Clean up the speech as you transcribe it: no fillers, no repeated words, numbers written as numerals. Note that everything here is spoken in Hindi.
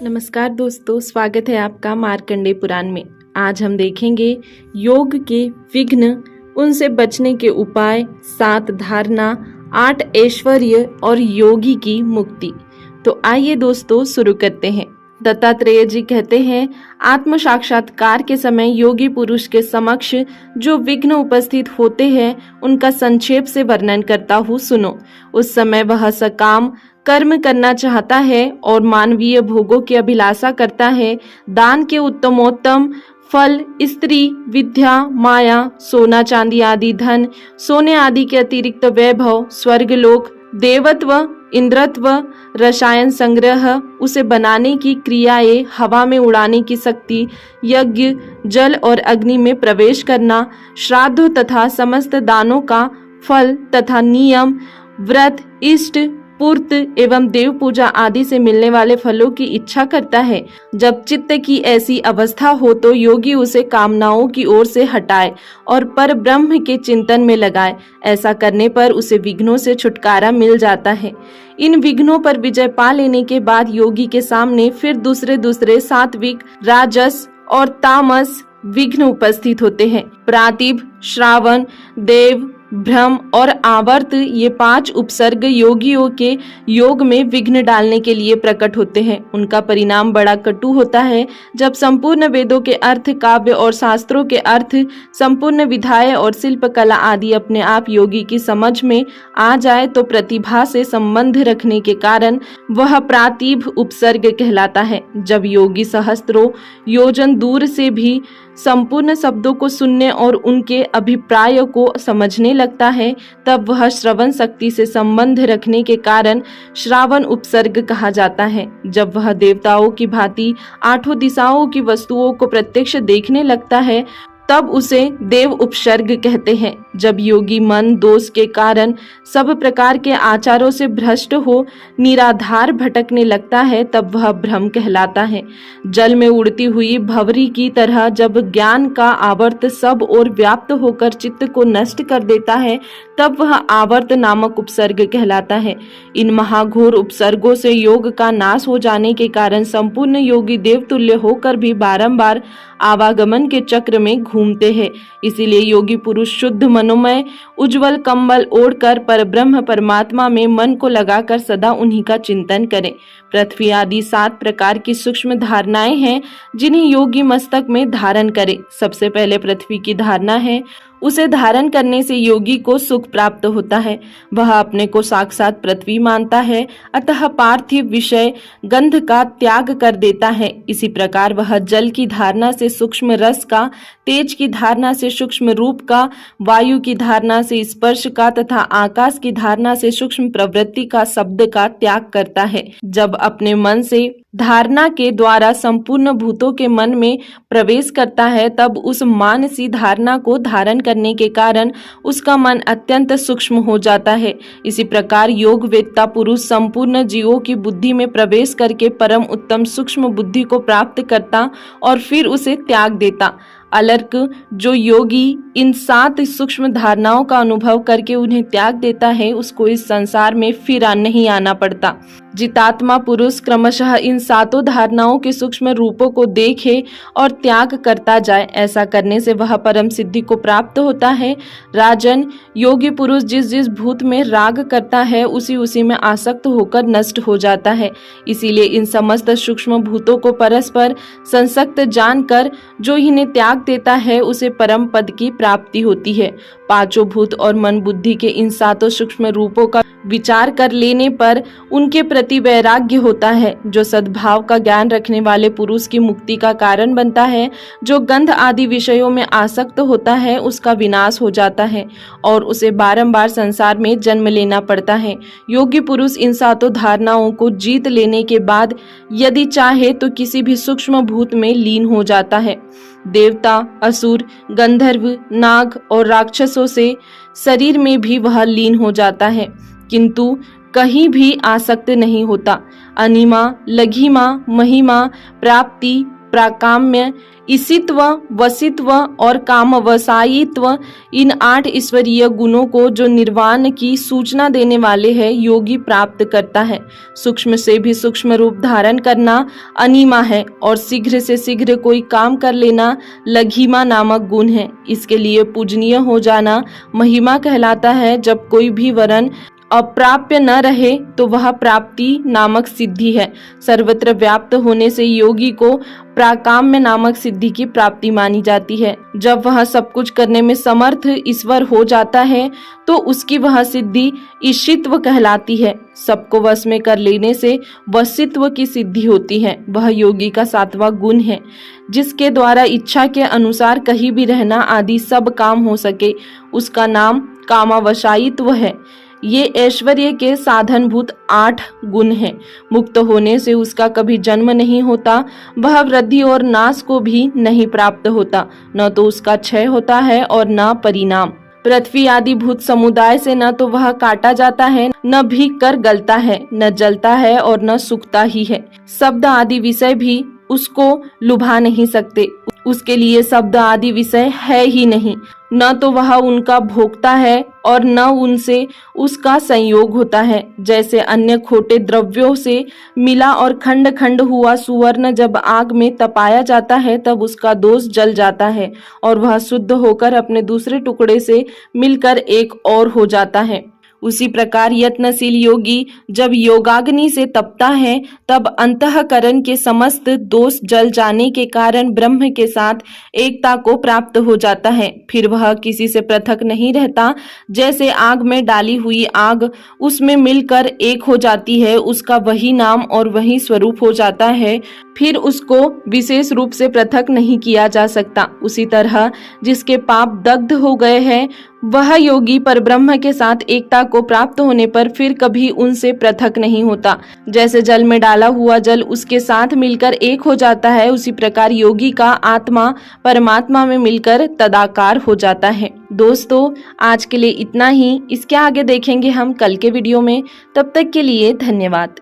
नमस्कार दोस्तों, स्वागत है आपका मार्कंडेय पुराण में। आज हम देखेंगे योग के विघ्न, उनसे बचने के उपाय, 7 धारणा, 8 ऐश्वर्य और योगी की मुक्ति। तो आइए दोस्तों शुरू करते हैं। दत्तात्रेय जी कहते हैं, आत्म साक्षात्कार के समय योगी पुरुष के समक्ष जो विघ्न उपस्थित होते हैं उनका संक्षेप से वर्णन करता हूँ, सुनो। उस समय वह सकाम कर्म करना चाहता है और मानवीय भोगों की अभिलाषा करता है। दान के उत्तमोत्तम फल, स्त्री, विद्या, माया, सोना चांदी आदि धन, सोने आदि के अतिरिक्त वैभव, स्वर्गलोक, देवत्व, इंद्रत्व, रसायन संग्रह, उसे बनाने की क्रियाएं, हवा में उड़ाने की शक्ति, यज्ञ, जल और अग्नि में प्रवेश करना, श्राद्ध तथा समस्त दानों का फल तथा नियम, व्रत, इष्ट पूर्त एवं देव पूजा आदि से मिलने वाले फलों की इच्छा करता है। जब चित्त की ऐसी अवस्था हो तो योगी उसे कामनाओं की ओर से हटाए और पर ब्रह्म के चिंतन में लगाए। ऐसा करने पर उसे विघ्नों से छुटकारा मिल जाता है। इन विघ्नों पर विजय पा लेने के बाद योगी के सामने फिर दूसरे सात्विक, राजस और तामस विघ्न उपस्थित होते हैं। प्रातिभ, श्रावण, देव, भ्रम और आवर्त, ये 5 उपसर्ग योगियों के योग में विघ्न डालने के लिए प्रकट होते हैं। उनका परिणाम बड़ा कटु होता है। जब संपूर्ण वेदों के अर्थ, काव्य और शास्त्रों के अर्थ, संपूर्ण विधाएं और शिल्प कला आदि अपने आप योगी की समझ में आ जाए तो प्रतिभा से संबंध रखने के कारण वह प्रातिभ उपसर्ग कहलाता है। जब योगी सहस्त्रों योजन दूर से भी संपूर्ण शब्दों को सुनने और उनके अभिप्राय को समझने लगता है तब वह श्रवण शक्ति से संबंध रखने के कारण श्रावण उपसर्ग कहा जाता है। जब वह देवताओं की भांति 8 दिशाओं की वस्तुओं को प्रत्यक्ष देखने लगता है तब उसे देव उपसर्ग कहते हैं। जब योगी मन दोष के कारण सब प्रकार के आचारों से भ्रष्ट हो निराधार भटकने लगता है तब वह भ्रम कहलाता है। जल में उड़ती हुई भंवरी की तरह जब ज्ञान का आवर्त सब ओर व्याप्त होकर चित्त को नष्ट कर देता है तब वह आवर्त नामक उपसर्ग कहलाता है। इन महाघोर उपसर्गों से योग का नाश हो जाने के कारण संपूर्ण योगी देवतुल्य होकर भी बारंबार आवागमन के चक्र में घूमते हैं। इसीलिए योगी पुरुष शुद्ध मनोमय उज्जवल कंबल ओढ़कर परब्रह्म परमात्मा में मन को लगाकर सदा उन्हीं का चिंतन करे। पृथ्वी आदि 7 प्रकार की सूक्ष्म धारणाएं हैं जिन्हें योगी मस्तक में धारण करे। सबसे पहले पृथ्वी की धारणा है। उसे धारण करने से योगी को सुख प्राप्त होता है। वह अपने को साक्षात पृथ्वी मानता है, अतः पार्थिव विषय गंध का त्याग कर देता है। इसी प्रकार वह जल की धारणा से सूक्ष्म रस का, तेज की धारणा से सूक्ष्म रूप का, वायु की धारणा से स्पर्श का तथा आकाश की धारणा से सूक्ष्म प्रवृत्ति का, शब्द का त्याग करता है। जब अपने मन से धारणा के द्वारा संपूर्ण भूतों के मन में प्रवेश करता है तब उस मानसी धारणा को धारण करने के कारण उसका मन अत्यंत सूक्ष्म हो जाता है। इसी प्रकार योग वेत्ता पुरुष संपूर्ण जीवों की बुद्धि में प्रवेश करके परम उत्तम सूक्ष्म बुद्धि को प्राप्त करता और फिर उसे त्याग देता। अलर्क जो योगी इन 7 सूक्ष्म धारणाओं का अनुभव करके उन्हें त्याग देता है उसको इस संसार में फिर नहीं आना पड़ता। जितात्मा पुरुष क्रमशः इन 7 धारणाओं के सूक्ष्म रूपों को देखे और त्याग करता जाए। ऐसा करने से वह परम सिद्धि को प्राप्त होता है। राजन, योगी पुरुष जिस जिस भूत में राग करता है उसी में आसक्त होकर नष्ट हो जाता है। इसीलिए इन समस्त सूक्ष्म भूतों को परस्पर संसक्त जानकर जो इन्हें त्याग देता है उसे परम पद की प्राप्ति होती है। 5 भूत और मन बुद्धि के इन 7 सूक्ष्म रूपों का विचार कर लेने पर उनके प्रति वैराग्य होता है जो सद्भाव का ज्ञान रखने वाले पुरुष की मुक्ति का कारण बनता है। जो गंध आदि विषयों में आसक्त होता है उसका विनाश हो जाता है और उसे बारंबार संसार में जन्म लेना पड़ता है। योगी पुरुष इन 7 धारणाओं को जीत लेने के बाद यदि चाहे तो किसी भी सूक्ष्म भूत में लीन हो जाता है। देवता, असुर, गंधर्व, नाग और राक्षसों से शरीर में भी वह लीन हो जाता है किंतु कहीं भी आसक्त नहीं होता। अनिमा, लघिमा, महिमा, प्राप्ति, प्राकाम्य, ईशित्व, वसित्व और कामवसायित्व, इन 8 ईश्वरीय गुणों को जो निर्वाण की सूचना देने वाले हैं योगी प्राप्त करता है। सूक्ष्म से भी सूक्ष्म रूप धारण करना अनिमा है और शीघ्र से शीघ्र कोई काम कर लेना लघिमा नामक गुण है। इसके लिए पूजनीय हो जाना महिमा कहलाता है। जब कोई भी वरण अप्राप्य न रहे तो वह प्राप्ति नामक सिद्धि है। सर्वत्र व्याप्त होने से योगी को प्राकाम्य नामक सिद्धि की प्राप्ति मानी जाती है। जब वह सब कुछ करने में समर्थ ईश्वर हो जाता है तो उसकी वह सिद्धि ईशित्व कहलाती है। सबको वश में कर लेने से वशित्व की सिद्धि होती है। वह योगी का 7वां गुण है, जिसके द्वारा इच्छा के अनुसार कहीं भी रहना आदि सब काम हो सके। उसका नाम कामावसायित्व है। ये ऐश्वर्य के साधनभूत 8 गुण हैं। मुक्त होने से उसका कभी जन्म नहीं होता, वह वृद्धि और नाश को भी नहीं प्राप्त होता, न तो उसका क्षय होता है और न परिणाम। पृथ्वी आदि भूत समुदाय से न तो वह काटा जाता है, न भीग कर गलता है, न जलता है और न सूखता ही है। शब्द आदि विषय भी उसको लुभा नहीं सकते। उसके लिए शब्द आदि विषय है ही नहीं। न तो वह उनका भोगता है और न उनसे उसका संयोग होता है। जैसे अन्य खोटे द्रव्यों से मिला और खंड खंड हुआ सुवर्ण जब आग में तपाया जाता है तब उसका दोष जल जाता है और वह शुद्ध होकर अपने दूसरे टुकड़े से मिलकर एक और हो जाता है। उसी प्रकार यत्नशील योगी जब योगाग्नि से तपता है तब अंतःकरण के समस्त दोष जल जाने के कारण ब्रह्म के साथ एकता को प्राप्त हो जाता है। फिर वह किसी से पृथक नहीं रहता। जैसे आग में डाली हुई आग उसमें मिलकर एक हो जाती है, उसका वही नाम और वही स्वरूप हो जाता है। फिर उसको विशेष रूप से पृथक नहीं किया जा सकता। उसी तरह जिसके पाप दग्ध हो गए हैं वह योगी परब्रह्म के साथ एकता को प्राप्त होने पर फिर कभी उनसे पृथक नहीं होता। जैसे जल में डाला हुआ जल उसके साथ मिलकर एक हो जाता है, उसी प्रकार योगी का आत्मा परमात्मा में मिलकर तदाकार हो जाता है। दोस्तों, आज के लिए इतना ही। इसके आगे देखेंगे हम कल के वीडियो में। तब तक के लिए धन्यवाद।